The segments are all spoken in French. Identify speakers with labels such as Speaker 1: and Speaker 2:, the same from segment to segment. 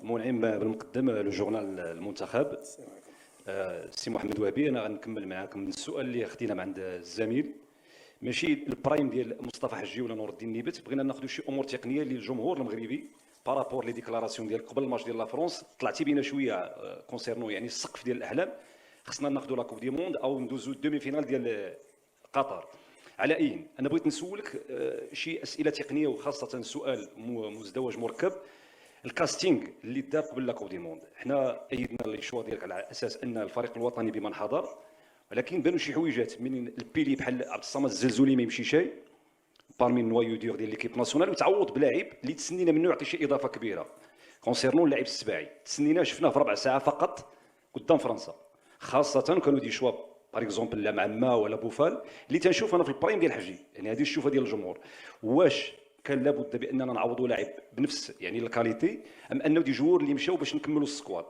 Speaker 1: منعم بالمقدم لجورنال المنتخب. سي محمد وهبي، انا غنكمل معاكم السؤال اللي خدينا من عند الزميل، ماشي البرايم ديال مصطفى حجي ولا نور الدين نيبت، بغينا ناخذوا شي امور تقنيه للجمهور المغربي بارابور لي ديكلاراسيون ديال قبل الماتش ديال لا فرونس. طلعتي بينا شويه كونسيرنو يعني السقف ديال الاحلام، خصنا ناخذوا لا كوب دي موند او ندوزو الدومي فينال ديال قطر. على اي انا بغيت نسولك شي اسئله تقنيه، وخاصه سؤال مزدوج مركب. الكاستينغ اللي دار قبل لا كوب دي موند، حنا ايدنا الشوا ديالك على اساس ان الفريق الوطني بمن حضر، ولكن بانوا شي حويجات من البيلي بحال عبد الصمد الزلزولي ما يمشي شيء بارمي النوايو ديور ديال ليكيب ناسيونال، وتعوض بلاعب اللي تسنينا منه يعطي شي اضافه كبيره كونسيرنو اللاعب السباعي. تسنينا شفناه في ربع ساعه فقط قدام فرنسا، خاصه كانوا دي شوا باغ اكزومبل لا معما ولا بوفال اللي تنشوف انا في البرايم ديال حجي. يعني هذه الشوفه ديال الجمهور، واش كان لابد باننا نعوضوا لاعب بنفس يعني الكاليتي، ام انه دي جوور اللي مشاو باش نكملوا السكواد؟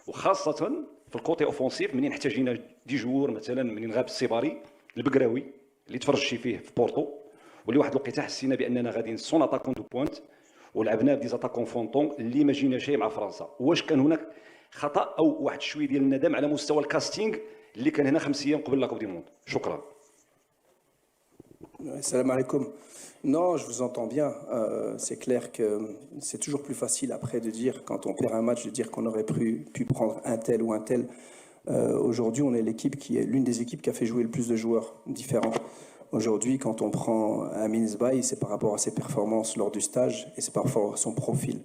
Speaker 1: وخاصه في الكوتي اوفونسيف منين احتاجينا دي جوور، مثلا منين غاب السيباري البكراوي اللي تفرجتي فيه في بورتو، واللي واحد الوقيته حسينا باننا غاديين سون اتاكون دو بوينت ولعبنا بدي زاتاكون فونطون اللي ما جينا شيء مع فرنسا. واش كان هناك خطا او واحد شويه ديال الندم على مستوى الكاستينغ اللي كان هنا 5 ايام قبل لا كوب دي موند؟ شكرا.
Speaker 2: Salam alaikum. Non, je vous entends bien. C'est clair que c'est toujours plus facile après de dire, quand on perd un match, de dire qu'on aurait pu prendre un tel ou un tel. Aujourd'hui, on est l'équipe qui est l'une des équipes qui a fait jouer le plus de joueurs différents. Aujourd'hui, quand on prend Amin Zbaï, c'est par rapport à ses performances lors du stage et c'est par rapport à son profil.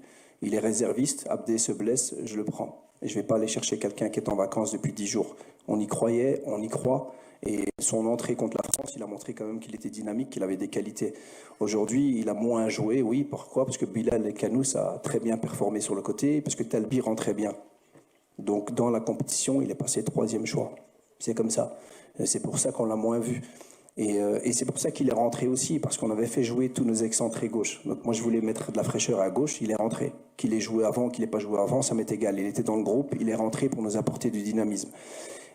Speaker 2: Il est réserviste, Abdé se blesse, je le prends. Et je ne vais pas aller chercher quelqu'un qui est en vacances depuis 10 jours. On y croyait, on y croit. Et son entrée contre la France, il a montré quand même qu'il était dynamique, qu'il avait des qualités. Aujourd'hui, il a moins joué, oui. Pourquoi? Parce que Bilal et Kanous a très bien performé sur le côté, parce que Talbi rentrait bien. Donc dans la compétition, il est passé 3e choix. C'est comme ça. C'est pour ça qu'on l'a moins vu. Et c'est pour ça qu'il est rentré aussi, parce qu'on avait fait jouer tous nos excentrés gauche. Donc moi, je voulais mettre de la fraîcheur à gauche, il est rentré. Qu'il ait joué avant, qu'il n'ait pas joué avant, ça m'est égal. Il était dans le groupe, il est rentré pour nous apporter du dynamisme.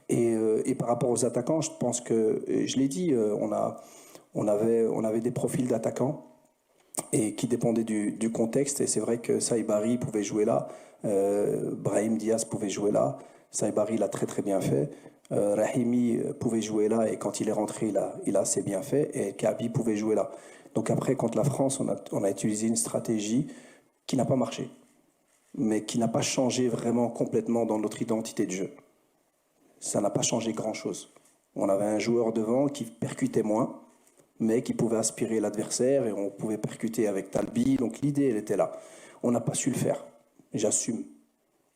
Speaker 2: Et par rapport aux attaquants, je pense que, je l'ai dit, on avait des profils d'attaquants et qui dépendaient du contexte. Et c'est vrai que Saïbari pouvait jouer là, Brahim Diaz pouvait jouer là, Saïbari l'a très très bien fait. Rahimi pouvait jouer là et quand il est rentré, il a assez bien fait. Et Kabi pouvait jouer là. Donc après, contre la France, on a utilisé une stratégie qui n'a pas marché, mais qui n'a pas changé vraiment complètement dans notre identité de jeu. Ça n'a pas changé grand-chose. On avait un joueur devant qui percutait moins, mais qui pouvait aspirer l'adversaire et on pouvait percuter avec Talbi. Donc l'idée, elle était là. On n'a pas su le faire. J'assume.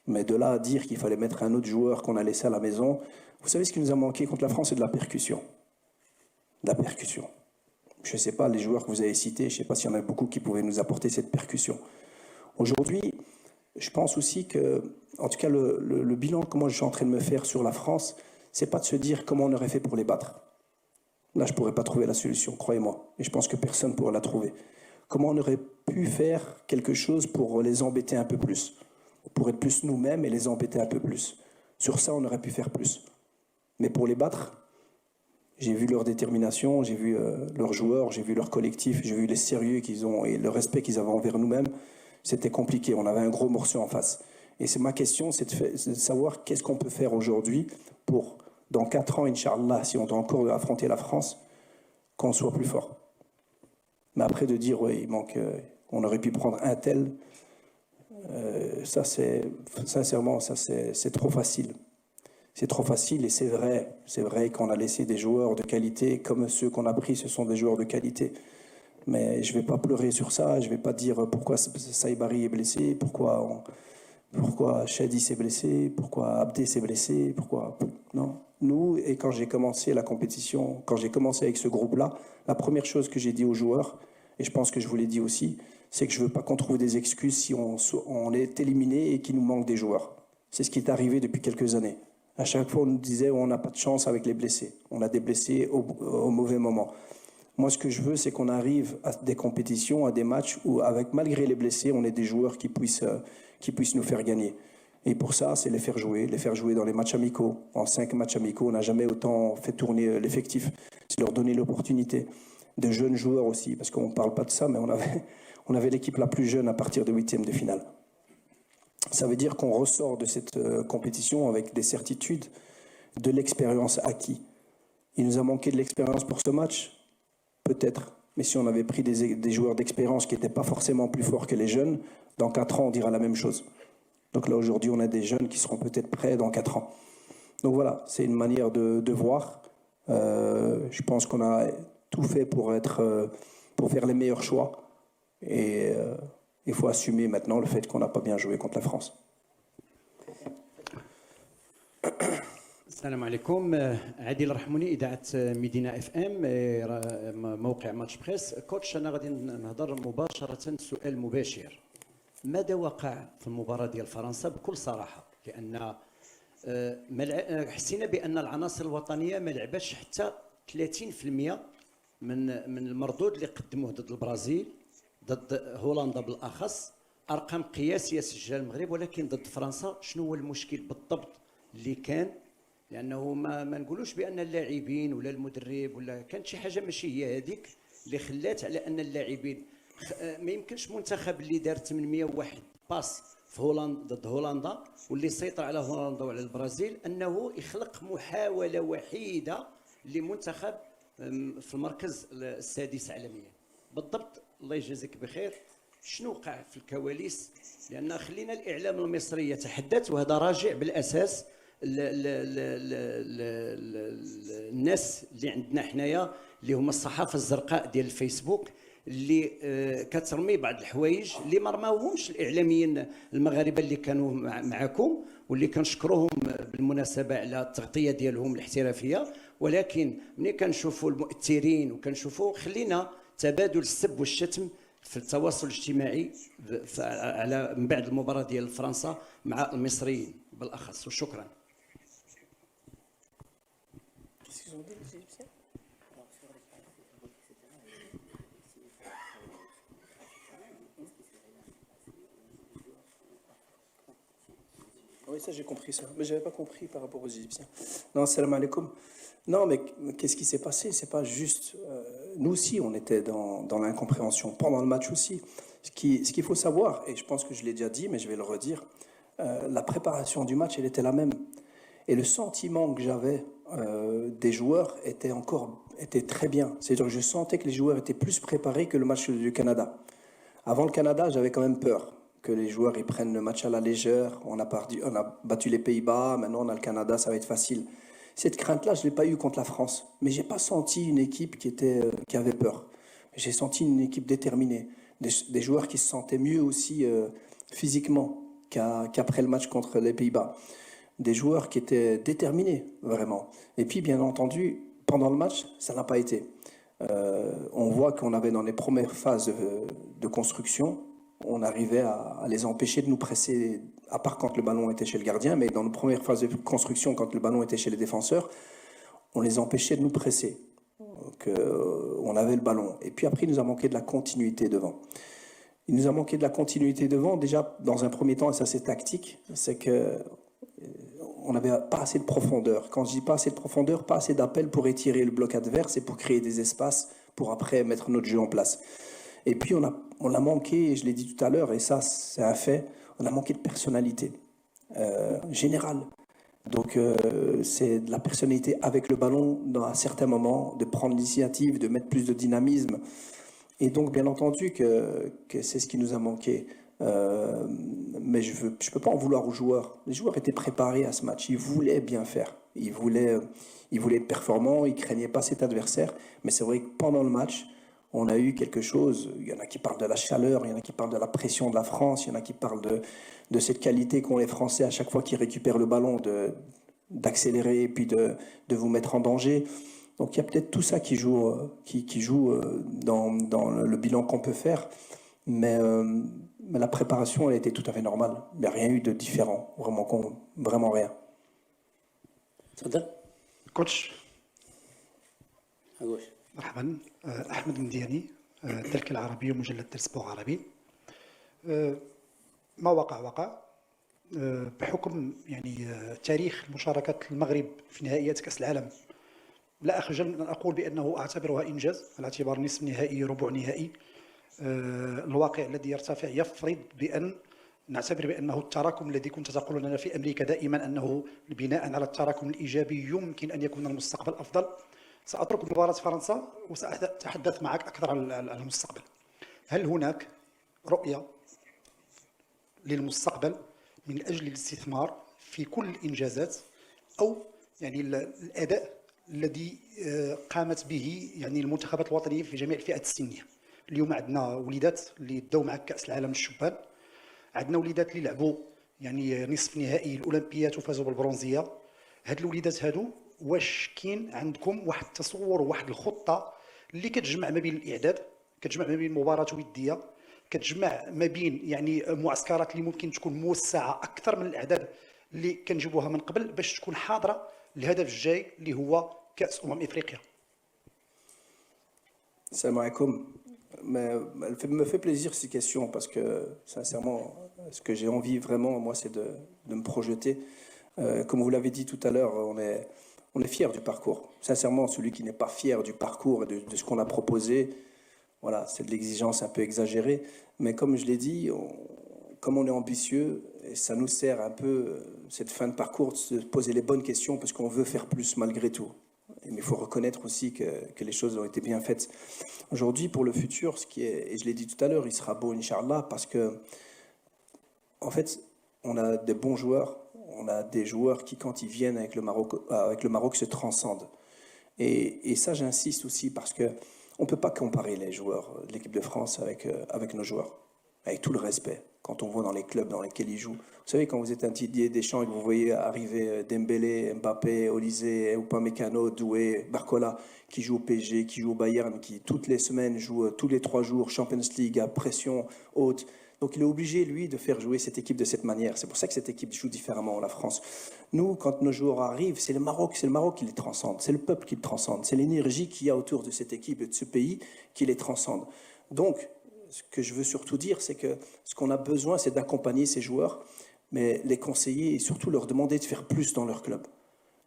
Speaker 2: Mais de là à dire qu'il fallait mettre un autre joueur qu'on a laissé à la maison, vous savez ce qui nous a manqué contre la France, c'est de la percussion. De la percussion. Je ne sais pas, les joueurs que vous avez cités, je ne sais pas s'il y en a beaucoup qui pouvaient nous apporter cette percussion. Aujourd'hui, je pense aussi que, en tout cas, le bilan que moi je suis en train de me faire sur la France, c'est pas de se dire comment on aurait fait pour les battre. Là, je pourrais pas trouver la solution, croyez-moi. Et je pense que personne pourra la trouver. Comment on aurait pu faire quelque chose pour les embêter un peu plus, pour être plus nous-mêmes et les embêter un peu plus. Sur ça, on aurait pu faire plus. Mais pour les battre, j'ai vu leur détermination, j'ai vu leurs joueurs, j'ai vu leur collectif, j'ai vu les sérieux qu'ils ont et le respect qu'ils avaient envers nous-mêmes. C'était compliqué, on avait un gros morceau en face. Et c'est ma question, c'est de savoir qu'est-ce qu'on peut faire aujourd'hui pour, dans 4 ans, Inch'Allah, si on doit encore affronter la France, qu'on soit plus fort. Mais après de dire, oui, il manque, on aurait pu prendre un tel, ça c'est, sincèrement, ça c'est trop facile. C'est trop facile et c'est vrai qu'on a laissé des joueurs de qualité, comme ceux qu'on a pris, ce sont des joueurs de qualité. Mais je ne vais pas pleurer sur ça, je ne vais pas dire pourquoi Saïbari est blessé, pourquoi Shadi s'est blessé, pourquoi Abdé s'est blessé, pourquoi... Non. Nous, et quand j'ai commencé la compétition, quand j'ai commencé avec ce groupe-là, la première chose que j'ai dit aux joueurs, et je pense que je vous l'ai dit aussi, c'est que je ne veux pas qu'on trouve des excuses si on est éliminé et qu'il nous manque des joueurs. C'est ce qui est arrivé depuis quelques années. À chaque fois, on nous disait on n'a pas de chance avec les blessés. On a des blessés au mauvais moment. Moi, ce que je veux, c'est qu'on arrive à des compétitions, à des matchs où, malgré les blessés, on ait des joueurs qui puissent nous faire gagner. Et pour ça, c'est les faire jouer dans les matchs amicaux. En 5 matchs amicaux, on n'a jamais autant fait tourner l'effectif. C'est leur donner l'opportunité. De jeunes joueurs aussi, parce qu'on ne parle pas de ça, mais on avait l'équipe la plus jeune à partir de 8e de finale. Ça veut dire qu'on ressort de cette compétition avec des certitudes, de l'expérience acquise. Il nous a manqué de l'expérience pour ce match, peut-être. Mais si on avait pris des joueurs d'expérience qui n'étaient pas forcément plus forts que les jeunes, dans 4 ans, on dira la même chose. Donc là, aujourd'hui, on a des jeunes qui seront peut-être prêts dans 4 ans. Donc voilà, c'est une manière de voir. Je pense qu'on a tout fait pour faire les meilleurs choix. Et il faut assumer maintenant le fait qu'on n'a pas bien joué contre la France.
Speaker 3: السلام عليكم. عادل رحموني اذاعه مدينه اف ام موقع ماتش بريس. كوتش انا غادي نهضر مباشره سؤال مباشر. ماذا وقع في المباراه ديال فرنسا بكل صراحه؟ لان حسينا بان العناصر الوطنيه ما لعباتش حتى 30% من المردود اللي قدموه ضد البرازيل، ضد هولندا بالاخص. ارقام قياسيه سجلها المغرب، ولكن ضد فرنسا شنو هو المشكل بالضبط اللي كان؟ لانه ما نقولوش بان اللاعبين ولا المدرب ولا كانت شي حاجه ماشي هي هذيك اللي خلات على ان اللاعبين ما يمكنش منتخب اللي دار 801 باس في هولندا ضد هولندا واللي سيطر على هولندا وعلى البرازيل انه يخلق محاوله وحيده لمنتخب في المركز السادس عالميا. بالضبط الله يجازيك بخير، شنو وقع في الكواليس؟ لان خلينا الاعلام المصري يتحدث، وهذا راجع بالاساس الناس اللي عندنا حنايا اللي هما الصحافه الزرقاء ديال الفيسبوك اللي كترمي بعض الحوايج اللي ما رماوهمش الاعلاميين المغاربه اللي كانوا معكم، واللي كنشكروهم بالمناسبه على التغطيه ديالهم الاحترافيه. ولكن ملي كنشوفوا المؤثرين وكنشوفوا خلينا تبادل السب والشتم في التواصل الاجتماعي على من بعد المباراه ديال فرنسا مع المصريين بالاخص. وشكرا.
Speaker 2: Oui, ça j'ai compris ça, mais j'avais pas compris par rapport aux Égyptiens. Non, salam alaikum. Non, mais qu'est-ce qui s'est passé? C'est pas juste. Nous aussi, on était dans l'incompréhension pendant le match aussi. Ce qu'il faut savoir, et je pense que je l'ai déjà dit, mais je vais le redire, la préparation du match, elle était la même. Et le sentiment que j'avais des joueurs était très bien. C'est-à-dire que je sentais que les joueurs étaient plus préparés que le match du Canada. Avant le Canada, j'avais quand même peur que les joueurs ils prennent le match à la légère. On a battu les Pays-Bas, maintenant on a le Canada, ça va être facile. Cette crainte-là, je ne l'ai pas eue contre la France. Mais je n'ai pas senti une équipe qui avait peur. J'ai senti une équipe déterminée. Des joueurs qui se sentaient mieux aussi physiquement qu'après le match contre les Pays-Bas. Des joueurs qui étaient déterminés, vraiment. Et puis, bien entendu, pendant le match, ça n'a pas été. On voit qu'on avait dans les premières phases de construction, on arrivait à les empêcher de nous presser, à part quand le ballon était chez le gardien, mais dans nos premières phases de construction, quand le ballon était chez les défenseurs, on les empêchait de nous presser. Donc, on avait le ballon. Et puis après, il nous a manqué de la continuité devant. Il nous a manqué de la continuité devant, déjà, dans un premier temps, et ça c'est tactique, c'est qu'on n'avait pas assez de profondeur. Quand je dis pas assez de profondeur, pas assez d'appel pour étirer le bloc adverse et pour créer des espaces pour après mettre notre jeu en place. Et puis on a manqué, et je l'ai dit tout à l'heure, et ça c'est un fait, on a manqué de personnalité générale. Donc c'est de la personnalité avec le ballon à certains moments, de prendre l'initiative, de mettre plus de dynamisme. Et donc bien entendu que c'est ce qui nous a manqué. Mais je peux pas en vouloir aux joueurs. Les joueurs étaient préparés à ce match, ils voulaient bien faire. Ils voulaient être performants, ils craignaient pas cet adversaire. Mais c'est vrai que pendant le match, on a eu quelque chose, il y en a qui parlent de la chaleur, il y en a qui parlent de la pression de la France, il y en a qui parlent de cette qualité qu'ont les Français à chaque fois qu'ils récupèrent le ballon, d'accélérer et puis de vous mettre en danger. Donc il y a peut-être tout ça qui joue dans le bilan qu'on peut faire, mais la préparation elle a été tout à fait normale. Il n'y a rien eu de différent, vraiment rien.
Speaker 4: Coach. مرحبا، احمد مدياني، ترك العربيه ومجله ترسبور عربي. ما وقع بحكم يعني تاريخ مشاركه المغرب في نهائيات كاس العالم. لا اخجل من ان اقول بانه اعتبرها انجاز على اعتبار نصف نهائي ربع نهائي. الواقع الذي يرتفع يفرض بان نعتبر بأنه التراكم الذي كنت تقول لنا في أمريكا دائما أنه بناء على التراكم الإيجابي يمكن أن يكون المستقبل أفضل. سأترك مباراة فرنسا وسأتحدث معك أكثر عن المستقبل. هل هناك رؤية للمستقبل من أجل الاستثمار في كل الإنجازات أو يعني الأداء الذي قامت به يعني المنتخبات الوطنية في جميع الفئات السنية؟ اليوم عندنا وليدات اللي داو مع كأس العالم للشبان، عندنا وليدات اللي لعبوا يعني نصف نهائي الأولمبيات وفازوا بالبرونزية. هاد الوليدات هادو واش كاين عندكم واحد التصور وواحد الخطة اللي كتجمع ما بين الإعداد، كتجمع ما بين مباراة ودية، كتجمع ما بين يعني معسكرات اللي ممكن تكون موسعة أكثر من الأعداد اللي كنجيبوها من قبل باش تكون حاضرة للهدف الجاي اللي هو كأس إفريقيا؟
Speaker 2: Salam alaikum. Elle me fait plaisir cette question parce que sincèrement, ce que j'ai envie vraiment, moi, c'est de me projeter. Comme vous l'avez dit tout à l'heure, on est fier du parcours. Sincèrement, celui qui n'est pas fier du parcours et de ce qu'on a proposé, voilà, c'est de l'exigence un peu exagérée. Mais comme je l'ai dit, comme on est ambitieux, et ça nous sert un peu, cette fin de parcours, de se poser les bonnes questions parce qu'on veut faire plus malgré tout. Mais il faut reconnaître aussi que les choses ont été bien faites. Aujourd'hui, pour le futur, ce qui est, et je l'ai dit tout à l'heure, il sera beau, Inch'Allah, parce que, en fait, on a des bons joueurs, on a des joueurs qui, quand ils viennent avec le Maroc se transcendent. Et ça, j'insiste aussi, parce qu'on ne peut pas comparer les joueurs de l'équipe de France avec nos joueurs, avec tout le respect. Quand on voit dans les clubs dans lesquels ils jouent. Vous savez, quand vous êtes un Didier Deschamps et que vous voyez arriver Dembélé, Mbappé, Olysée, Upamecano, Doué, Barcola, qui jouent au PSG, qui jouent au Bayern, qui toutes les semaines jouent tous les 3 jours Champions League à pression haute. Donc il est obligé, lui, de faire jouer cette équipe de cette manière. C'est pour ça que cette équipe joue différemment, la France. Nous, quand nos joueurs arrivent, c'est le Maroc qui les transcende. C'est le peuple qui le transcende. C'est l'énergie qu'il y a autour de cette équipe et de ce pays qui les transcende. Donc, ce que je veux surtout dire, c'est que ce qu'on a besoin, c'est d'accompagner ces joueurs, mais les conseiller et surtout leur demander de faire plus dans leur club,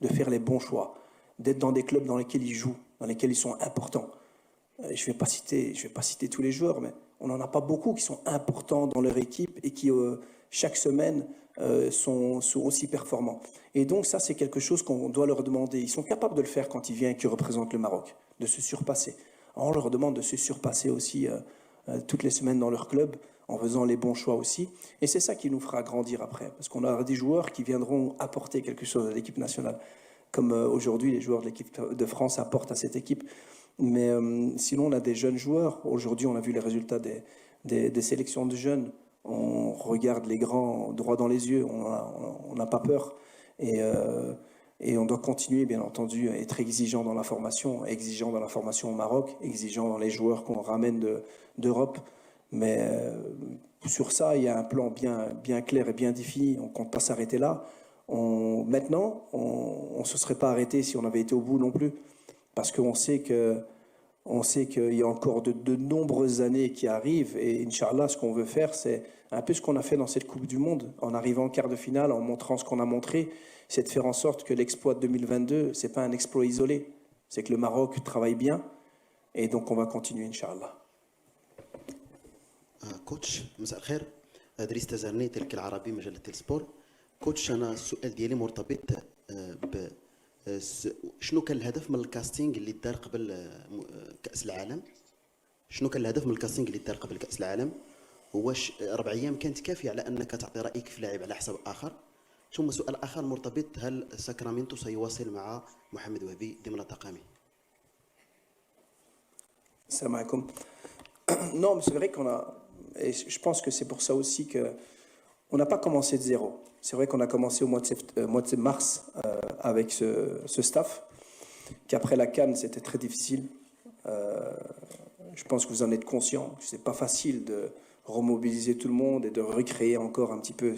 Speaker 2: de faire les bons choix, d'être dans des clubs dans lesquels ils jouent, dans lesquels ils sont importants. Je ne vais pas citer tous les joueurs, mais on n'en a pas beaucoup qui sont importants dans leur équipe et qui, chaque semaine, sont aussi performants. Et donc ça, c'est quelque chose qu'on doit leur demander. Ils sont capables de le faire quand ils viennent et qu'ils représentent le Maroc, de se surpasser. Alors, on leur demande de se surpasser aussi toutes les semaines dans leur club, en faisant les bons choix aussi. Et c'est ça qui nous fera grandir après, parce qu'on aura des joueurs qui viendront apporter quelque chose à l'équipe nationale, comme aujourd'hui les joueurs de l'équipe de France apportent à cette équipe. Mais sinon, on a des jeunes joueurs. Aujourd'hui, on a vu les résultats des sélections de jeunes. On regarde les grands droit dans les yeux, on n'a pas peur. Et on doit continuer, bien entendu, à être exigeant dans la formation au Maroc, exigeant dans les joueurs qu'on ramène d'Europe. Mais sur ça, il y a un plan bien clair et bien défini. On ne compte pas s'arrêter là. Maintenant, on ne se serait pas arrêté si on avait été au bout non plus. Parce qu'on sait qu'il y a encore de nombreuses années qui arrivent. Et Inch'Allah, ce qu'on veut faire, c'est un peu ce qu'on a fait dans cette Coupe du Monde, en arrivant en quart de finale, en montrant ce qu'on a montré. C'est de faire en sorte que l'exploit de 2022, ce n'est pas un exploit isolé. C'est que le Maroc travaille bien. Et donc, on va continuer, Inch'Allah.
Speaker 5: كوتش مساء الخير. ادريس تزارني تلك العربي مجله السبور. كوتش انا السؤال ديالي مرتبط ب شنو كان الهدف من الكاستينغ اللي دار قبل كاس العالم؟ شنو كان الهدف من الكاستينغ اللي دار قبل كاس العالم؟ واش 4 ايام كانت كافيه على انك تعطي رايك في لاعب على حساب اخر؟ ثم سؤال اخر مرتبط، هل ساكرامنتو سيواصل مع محمد وهبي ضمن طاقمه؟
Speaker 2: Salam alaikum. Non, mais c'est vrai qu'on a, et je pense que c'est pour ça aussi qu'on n'a pas commencé de zéro. C'est vrai qu'on a commencé au mois de mars avec ce staff, qu'après la CAN, c'était très difficile. Je pense que vous en êtes conscient. Ce n'est pas facile de remobiliser tout le monde et de recréer encore un petit peu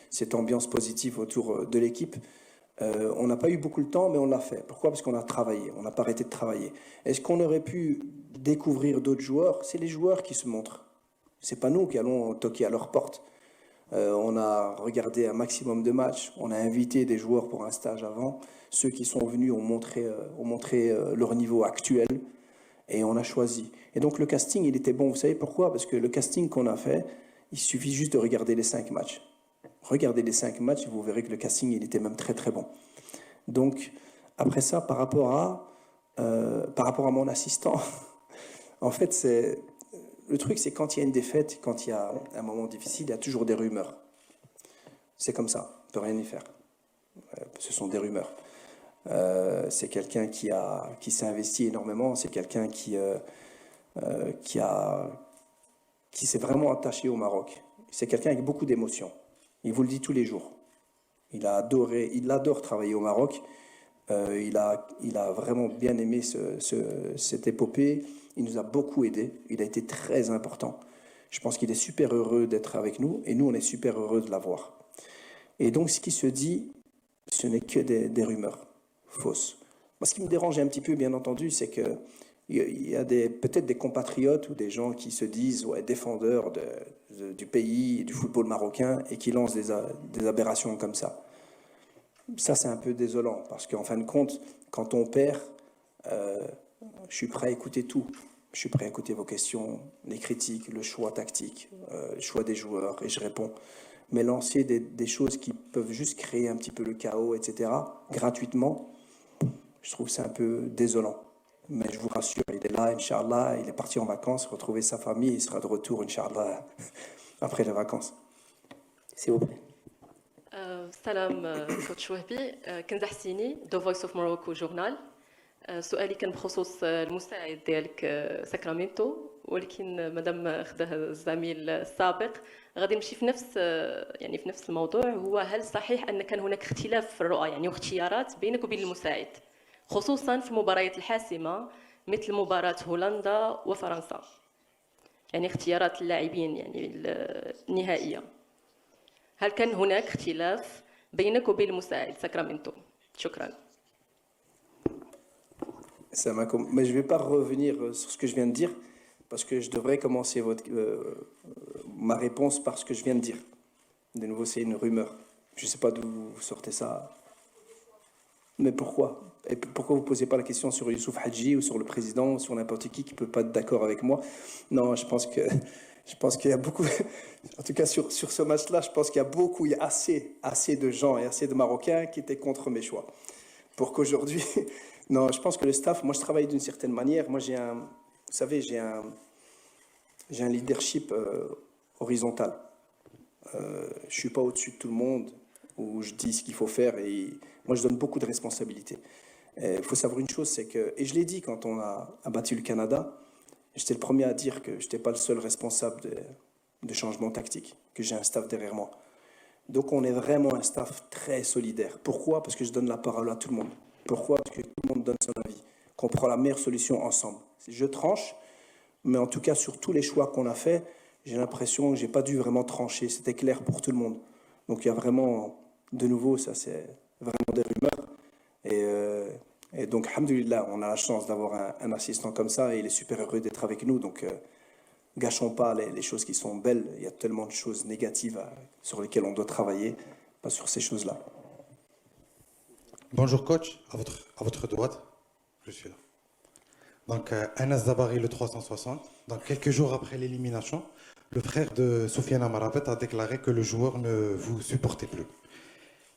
Speaker 2: cette ambiance positive autour de l'équipe. On n'a pas eu beaucoup de temps, mais on l'a fait. Pourquoi? Parce qu'on a travaillé, on n'a pas arrêté de travailler. Est-ce qu'on aurait pu découvrir d'autres joueurs? C'est les joueurs qui se montrent. Ce n'est pas nous qui allons toquer à leur porte. On a regardé un maximum de matchs, on a invité des joueurs pour un stage avant. Ceux qui sont venus ont montré leur niveau actuel et on a choisi. Et donc le casting, il était bon. Vous savez pourquoi? Parce que le casting qu'on a fait, Il suffit juste de regarder les 5 matchs. Regardez les 5 matchs et vous verrez que le casting, il était même très très bon. Donc, après ça, par rapport à mon assistant, en fait, le truc, c'est quand il y a une défaite, quand il y a un moment difficile, il y a toujours des rumeurs. C'est comme ça, on ne peut rien y faire. Ce sont des rumeurs. C'est quelqu'un qui s'est investi énormément, c'est quelqu'un qui s'est vraiment attaché au Maroc. C'est quelqu'un avec beaucoup d'émotions. Il vous le dit tous les jours. Il adore travailler au Maroc. Il a vraiment bien aimé cette épopée. Il nous a beaucoup aidés. Il a été très important. Je pense qu'il est super heureux d'être avec nous et nous, on est super heureux de l'avoir. Et donc, ce qui se dit, ce n'est que des rumeurs fausses. Moi, ce qui me dérange un petit peu, bien entendu, c'est qu'il y a peut-être des compatriotes ou des gens qui se disent défendeurs du pays, du football marocain, et qui lancent des aberrations comme ça. Ça, c'est un peu désolant, parce qu'en fin de compte, quand on perd, je suis prêt à écouter tout. Je suis prêt à écouter vos questions, les critiques, le choix tactique, le choix des joueurs, et je réponds. Mais lancer des choses qui peuvent juste créer un petit peu le chaos, etc., gratuitement, je trouve que c'est un peu désolant. Mais je vous rassure, il est là, Inch'Allah, il est parti en vacances, retrouver sa famille, il sera de retour, Inch'Allah, après les vacances. S'il vous plaît.
Speaker 6: سلام كوتش وهبي كنزة حسيني دو فويس اوف موروكو جورنال سؤالي كان بخصوص المساعد ديالك ساكرامنتو ولكن مادام خداه الزميل السابق غادي نمشي في نفس الموضوع هو هل صحيح ان كان هناك اختلاف في الرؤى يعني واختيارات بينك وبين المساعد خصوصا في المباريات الحاسمه مثل مباراه هولندا وفرنسا يعني اختيارات اللاعبين يعني النهائيه هل كان هناك اختلاف بينك وبين المساعد ساكرامنتو شكرا
Speaker 2: Mais je ne vais pas revenir sur ce que je viens de dire, parce que je devrais commencer ma réponse par ce que je viens de dire. De nouveau, c'est une rumeur. Je ne sais pas d'où vous sortez ça. Mais pourquoi? Et pourquoi vous ne posez pas la question sur Youssouf Hadji ou sur le président ou sur n'importe qui ne peut pas être d'accord avec moi? Non, je pense qu'il y a beaucoup... En tout cas, sur ce match-là, je pense qu'il y a assez de gens et assez de Marocains qui étaient contre mes choix. Pour qu'aujourd'hui... Non, je pense que le staff, moi je travaille d'une certaine manière. Moi j'ai un leadership horizontal. Je ne suis pas au-dessus de tout le monde où je dis ce qu'il faut faire et moi je donne beaucoup de responsabilités. Il faut savoir une chose, c'est que, et je l'ai dit quand on a battu le Canada, j'étais le premier à dire que je n'étais pas le seul responsable de changement tactique, que j'ai un staff derrière moi. Donc on est vraiment un staff très solidaire. Pourquoi? Parce que je donne la parole à tout le monde. Pourquoi? Parce que tout le monde donne son avis, qu'on prend la meilleure solution ensemble. Je tranche, mais en tout cas, sur tous les choix qu'on a faits, j'ai l'impression que je n'ai pas dû vraiment trancher. C'était clair pour tout le monde. Donc il y a vraiment, de nouveau, ça c'est vraiment des rumeurs. Et donc, alhamdoulilah, on a la chance d'avoir un assistant comme ça et il est super heureux d'être avec nous. Donc, gâchons pas les choses qui sont belles. Il y a tellement de choses négatives sur lesquelles on doit travailler, pas sur ces choses-là.
Speaker 7: Bonjour coach, à votre droite, je suis là. Donc Anas Zabari le 360, donc quelques jours après l'élimination, le frère de Soufiane Amrabat a déclaré que le joueur ne vous supportait plus.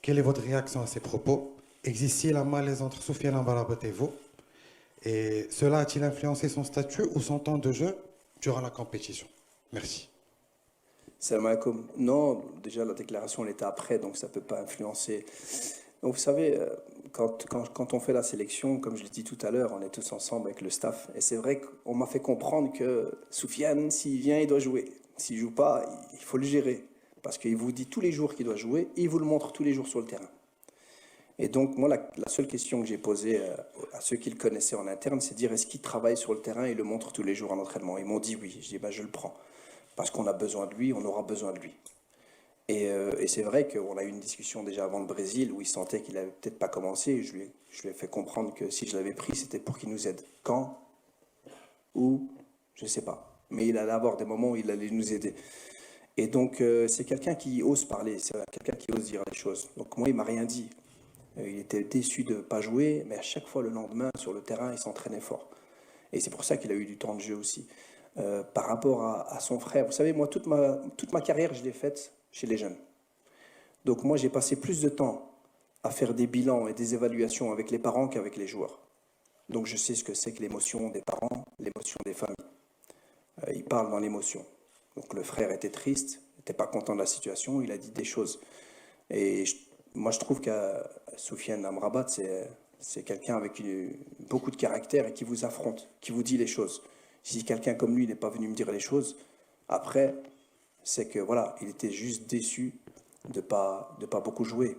Speaker 7: Quelle est votre réaction à ces propos? Existe-t-il un malaise entre Soufiane Amrabat et vous? Et cela a-t-il influencé son statut ou son temps de jeu durant la compétition? Merci.
Speaker 2: Salam alaikum. Non, déjà la déclaration elle était après, donc ça ne peut pas influencer. Donc, vous savez, quand on fait la sélection, comme je l'ai dit tout à l'heure, on est tous ensemble avec le staff. Et c'est vrai qu'on m'a fait comprendre que Soufiane, s'il vient, il doit jouer. S'il ne joue pas, il faut le gérer. Parce qu'il vous dit tous les jours qu'il doit jouer et il vous le montre tous les jours sur le terrain. Et donc, moi, la seule question que j'ai posée à ceux qui le connaissaient en interne, c'est de dire est-ce qu'il travaille sur le terrain et le montre tous les jours en entraînement? Ils m'ont dit oui. Je dis je le prends. Parce qu'on a besoin de lui, on aura besoin de lui. Et c'est vrai qu'on a eu une discussion déjà avant le Brésil où il sentait qu'il n'avait peut-être pas commencé. Je lui ai fait comprendre que si je l'avais pris, c'était pour qu'il nous aide. Quand? Où? Je ne sais pas. Mais il allait avoir des moments où il allait nous aider. Et donc, c'est quelqu'un qui ose parler, c'est quelqu'un qui ose dire les choses. Donc moi, il ne m'a rien dit. Il était déçu de ne pas jouer, mais à chaque fois, le lendemain, sur le terrain, il s'entraînait fort. Et c'est pour ça qu'il a eu du temps de jeu aussi. par rapport à son frère. Vous savez, moi, toute ma carrière, je l'ai faite chez les jeunes. Donc moi, j'ai passé plus de temps à faire des bilans et des évaluations avec les parents qu'avec les joueurs. Donc je sais ce que c'est que l'émotion des parents, l'émotion des familles. Ils parlent dans l'émotion. Donc le frère était triste, n'était pas content de la situation, il a dit des choses. Et moi, je trouve que Soufiane Amrabat, c'est quelqu'un avec beaucoup de caractère et qui vous affronte, qui vous dit les choses. Si quelqu'un comme lui n'est pas venu me dire les choses, après, c'est que voilà, il était juste déçu de pas beaucoup jouer.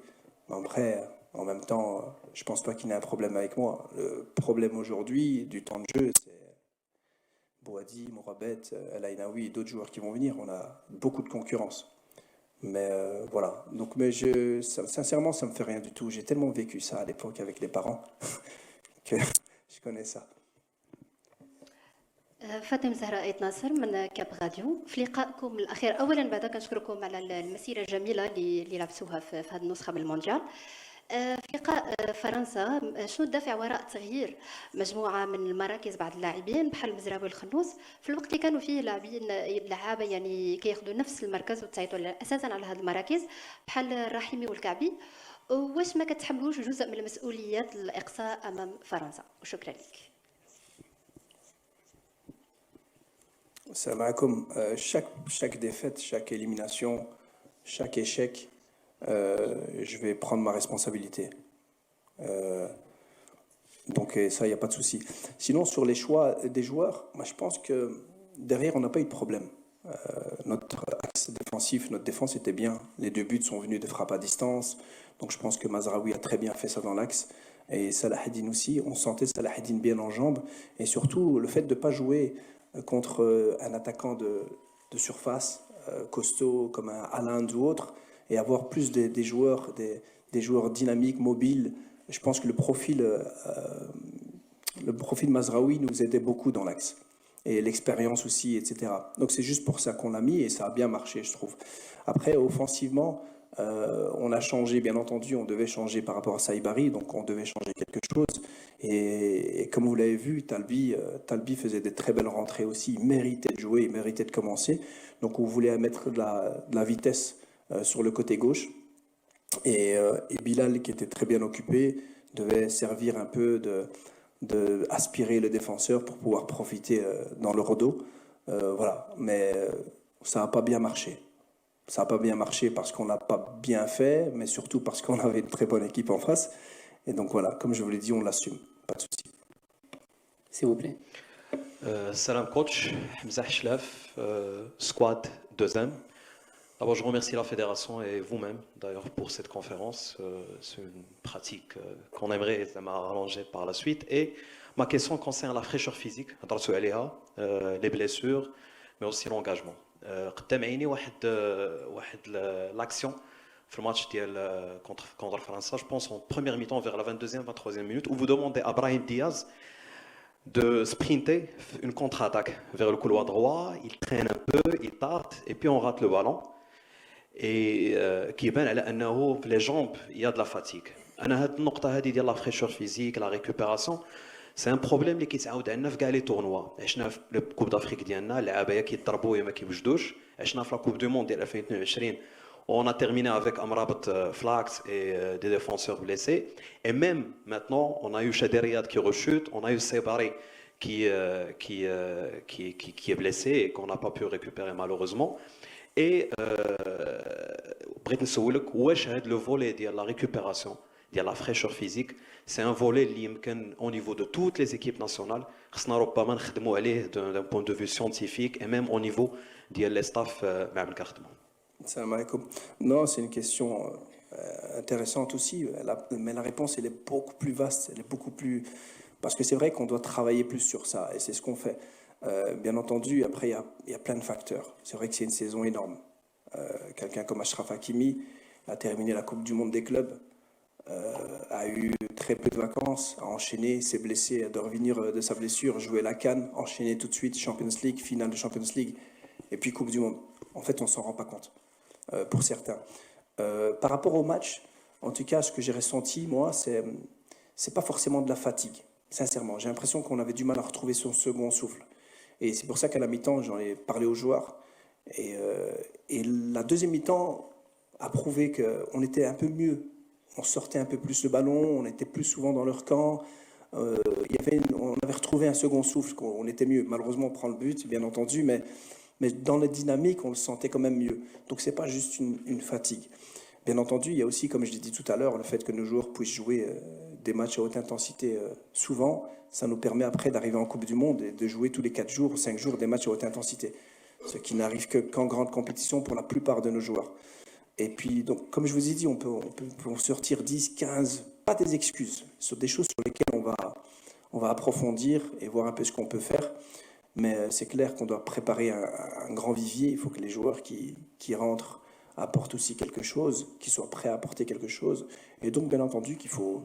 Speaker 2: Mais après, en même temps, je pense pas qu'il ait un problème avec moi. Le problème aujourd'hui du temps de jeu, c'est Bouhaddi, Mourabet, El Ainaoui et d'autres joueurs qui vont venir. On a beaucoup de concurrence. Mais voilà. Donc, sincèrement, ça me fait rien du tout. J'ai tellement vécu ça à l'époque avec les parents que je connais ça.
Speaker 8: فاطمة زهراء إيد ناصر من كاب راديو. في لقائكم الأخير أولا بعد كنشكركم على المسيرة الجميلة اللي لعبتوها في هذه النسخة من المونديال. في لقاء فرنسا شنو الدافع وراء تغيير مجموعة من المراكز بعض اللاعبين بحال المزراوي والخنوس في الوقت اللي كانوا فيه لعابة يعني كياخذوا نفس المركز وتعيطوا أساسا على هذه المراكز بحال الرحيمي والكعبي. واش ما كتحملوش جزء من المسؤوليات الإقصاء أمام فرنسا؟ وشكرا لك.
Speaker 2: Salam alaikum. Chaque défaite, chaque élimination, chaque échec, je vais prendre ma responsabilité. Donc ça, il n'y a pas de souci. Sinon, sur les choix des joueurs, moi, je pense que derrière, on n'a pas eu de problème. Notre axe défensif, notre défense était bien. Les deux buts sont venus de frappes à distance. Donc je pense que Mazraoui a très bien fait ça dans l'axe. Et Salah Eddine aussi, on sentait Salah Eddine bien en jambes. Et surtout, le fait de ne pas jouer contre un attaquant de surface, costaud comme un Haaland ou autre, et avoir plus des joueurs dynamiques, mobiles. Je pense que le profil Mazraoui nous aidait beaucoup dans l'axe. Et l'expérience aussi, etc. Donc c'est juste pour ça qu'on l'a mis et ça a bien marché, je trouve. Après, offensivement, on a changé, bien entendu, on devait changer par rapport à Saïbari, donc on devait changer quelque chose. Et comme vous l'avez vu, Talbi faisait des très belles rentrées aussi, il méritait de jouer, il méritait de commencer. Donc on voulait mettre de la vitesse sur le côté gauche. Et Bilal, qui était très bien occupé, devait servir un peu de aspirer le défenseur pour pouvoir profiter dans le rodo. Voilà, mais ça n'a pas bien marché. Ça n'a pas bien marché parce qu'on n'a pas bien fait, mais surtout parce qu'on avait une très bonne équipe en face. Et donc voilà, comme je vous l'ai dit, on l'assume. Pas de souci.
Speaker 9: S'il vous plaît.
Speaker 1: Salam coach, Hamza Hchlaf, squad 2e. D'abord, je remercie la fédération et vous-même d'ailleurs pour cette conférence. C'est une pratique qu'on aimerait rallonger par la suite. Et ma question concerne la fraîcheur physique, les blessures, mais aussi l'engagement. قدام عيني واحد l'action في الماتش ديال contre France, je pense en première mi-temps vers la 22e 23e minute où vous demandez à Brahim Diaz de sprinter une contre-attaque vers le couloir droit, il traîne un peu, il tarte et puis on rate le ballon et كيبان على انه في les jambes il y a de la fatigue. انا هاد النقطه هذه ديال la fraîcheur physique, la récupération, سي ان بروبليم اللي كيتعاود عندنا في كاع لي تورنوا. عشنا في الكوب دافريك ديالنا اللعابه يا كيضربوا يا ما كيوجدوش. عشنا في لا كوب دو موند ديال 2022 on a terminé avec Amrabat, Flax et des défenseurs blessés. Et même maintenant, on a eu Chaderiad qui rechute, on a eu Sebari qui est blessé et qu'on n'a pas pu récupérer malheureusement. Et le volet de la récupération, de la fraîcheur physique, c'est un volet au niveau de toutes les équipes nationales. D'un point de vue scientifique et même au niveau des staff.
Speaker 2: Salam alaikum. Non, c'est une question intéressante aussi, mais la réponse elle est beaucoup plus vaste, elle est beaucoup plus... Parce que c'est vrai qu'on doit travailler plus sur ça, et c'est ce qu'on fait. Bien entendu, après il y a plein de facteurs. C'est vrai que c'est une saison énorme. Quelqu'un comme Achraf Hakimi a terminé la Coupe du Monde des clubs, a eu très peu de vacances, a enchaîné, s'est blessé, a dû revenir de sa blessure, jouer la CAN, enchaîner tout de suite Champions League, finale de Champions League, et puis Coupe du Monde. En fait, on ne s'en rend pas compte, pour certains. Par rapport au match, en tout cas, ce que j'ai ressenti, moi, c'est pas forcément de la fatigue, sincèrement. J'ai l'impression qu'on avait du mal à retrouver son second souffle. Et c'est pour ça qu'à la mi-temps, j'en ai parlé aux joueurs. Et la deuxième mi-temps a prouvé qu'on était un peu mieux. On sortait un peu plus le ballon, on était plus souvent dans leur camp. On avait retrouvé un second souffle, on était mieux. Malheureusement, on prend le but, bien entendu, mais dans la dynamique, on le sentait quand même mieux. Donc, ce n'est pas juste une fatigue. Bien entendu, il y a aussi, comme je l'ai dit tout à l'heure, le fait que nos joueurs puissent jouer des matchs à haute intensité souvent. Ça nous permet après d'arriver en Coupe du Monde et de jouer tous les 4 jours ou 5 jours des matchs à haute intensité. Ce qui n'arrive qu'en grande compétition pour la plupart de nos joueurs. Et puis, donc, comme je vous ai dit, on peut sortir 10, 15, pas des excuses, sur des choses sur lesquelles on va approfondir et voir un peu ce qu'on peut faire. Mais c'est clair qu'on doit préparer un grand vivier. Il faut que les joueurs qui rentrent apportent aussi quelque chose, qu'ils soient prêts à apporter quelque chose. Et donc, bien entendu, qu'il faut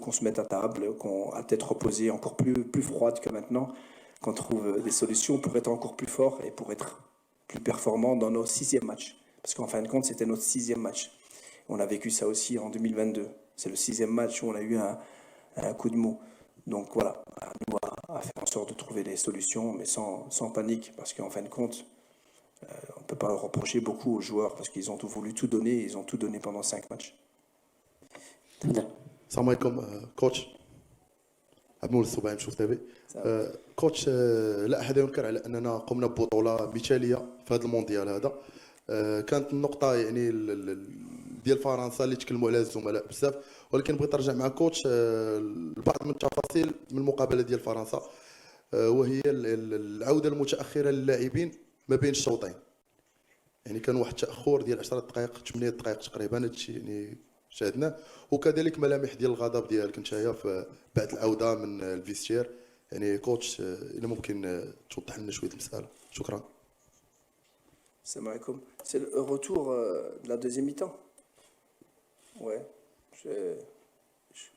Speaker 2: qu'on se mette à table, à tête reposée, encore plus froide que maintenant, qu'on trouve des solutions pour être encore plus fort et pour être plus performant dans nos 6e matchs. Parce qu'en fin de compte, c'était notre 6e match. On a vécu ça aussi en 2022. C'est le 6e match où on a eu un coup de mou. Donc voilà, à nous à faire en sorte de trouver des solutions, mais sans panique, parce qu'en fin de compte, on ne peut pas leur reprocher beaucoup aux joueurs, parce qu'ils ont voulu tout donner, ils ont tout donné pendant 5 matchs.
Speaker 10: السلام عليكم كوتش عبد المولى الصباعي مشوف تابي كوتش لا احد ينكر على اننا قمنا ببطوله مثاليه في هذا المونديال هذا كانت النقطه يعني ديال فرنسا اللي تكلموا عليها الزملاء بزاف ولكن بغيت نرجع مع كوتش لبعض من التفاصيل من المقابله ديال فرنسا وهي العوده المتاخره للاعبين ما بين الشوطين يعني كان واحد التاخر ديال 10 دقائق 8 دقائق تقريبا هادشي يعني شاهدناه وكذلك ملامح ديال الغضب ديالك نتايا في بعد العوده من الفيستير يعني كوتش الا ممكن توضح لنا شويه المساله شكرا.
Speaker 2: Salam alaikum. C'est le retour de la deuxième mi-temps. Ouais,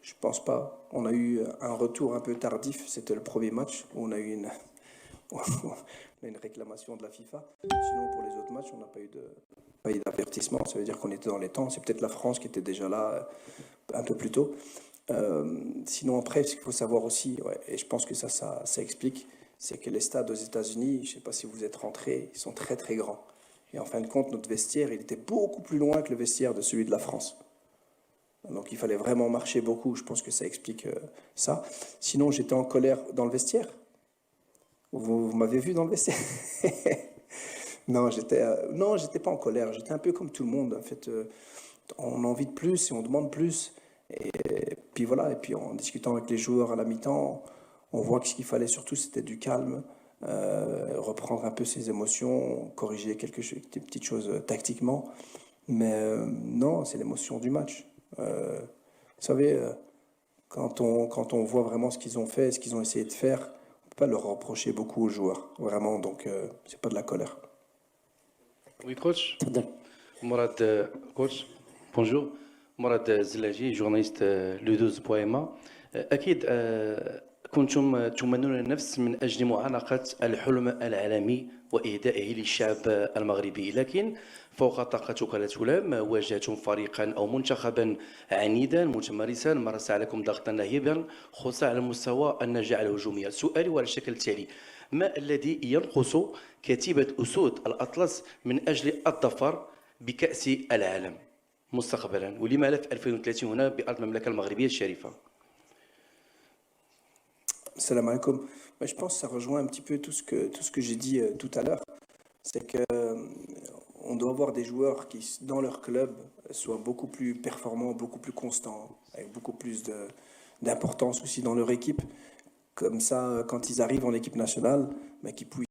Speaker 2: je pense pas. On a eu un retour un peu tardif. C'était le premier match où on a eu une réclamation de la FIFA. Sinon, pour les autres matchs, on n'a pas eu d'avertissement. Ça veut dire qu'on était dans les temps. C'est peut-être la France qui était déjà là un peu plus tôt. Sinon, après, ce qu'il faut savoir aussi, ouais, et je pense que ça explique, c'est que les stades aux États-Unis, je ne sais pas si vous êtes rentrés, ils sont très très grands. Et en fin de compte, notre vestiaire, il était beaucoup plus loin que le vestiaire de celui de la France. Donc il fallait vraiment marcher beaucoup. Je pense que ça explique ça. Sinon, j'étais en colère dans le vestiaire. Vous m'avez vu dans le vestiaire? Non, j'étais pas en colère. J'étais un peu comme tout le monde. En fait, on a envie de plus et on demande plus. Et puis voilà. Et puis en discutant avec les joueurs à la mi-temps, on voit que ce qu'il fallait surtout, c'était du calme. Reprendre un peu ses émotions, corriger des petites choses tactiquement. Mais non, c'est l'émotion du match. Vous savez, quand on voit vraiment ce qu'ils ont fait, ce qu'ils ont essayé de faire, on ne peut pas leur reprocher beaucoup aux joueurs. Vraiment, donc c'est pas de la colère.
Speaker 11: Oui, coach. Mourad, coach. Bonjour. Mourad Zelaji, journaliste le12.ma. أكيد كنتم تمنون النفس من أجل معانقة الحلم العالمي وإهدائه للشعب المغربي لكن فوق طاقتك لا تلام واجهتم فريقا أو منتخبا عنيدا متمرسا مارس عليكم ضغطا رهيبا خصوصا على مستوى النجاح الهجومي. سؤالي على الشكل التالي: ما الذي ينقص كتيبة أسود الأطلس من أجل الظفر بكأس العالم مستقبلا ولما لا في 2030 هنا بأرض المملكة المغربية الشريفة؟
Speaker 2: Salam alaikum. Je pense que ça rejoint un petit peu tout ce que j'ai dit tout à l'heure. C'est qu'on doit avoir des joueurs qui, dans leur club, soient beaucoup plus performants, beaucoup plus constants, avec beaucoup plus d'importance aussi dans leur équipe. Comme ça, quand ils arrivent en équipe nationale, qu'ils puissent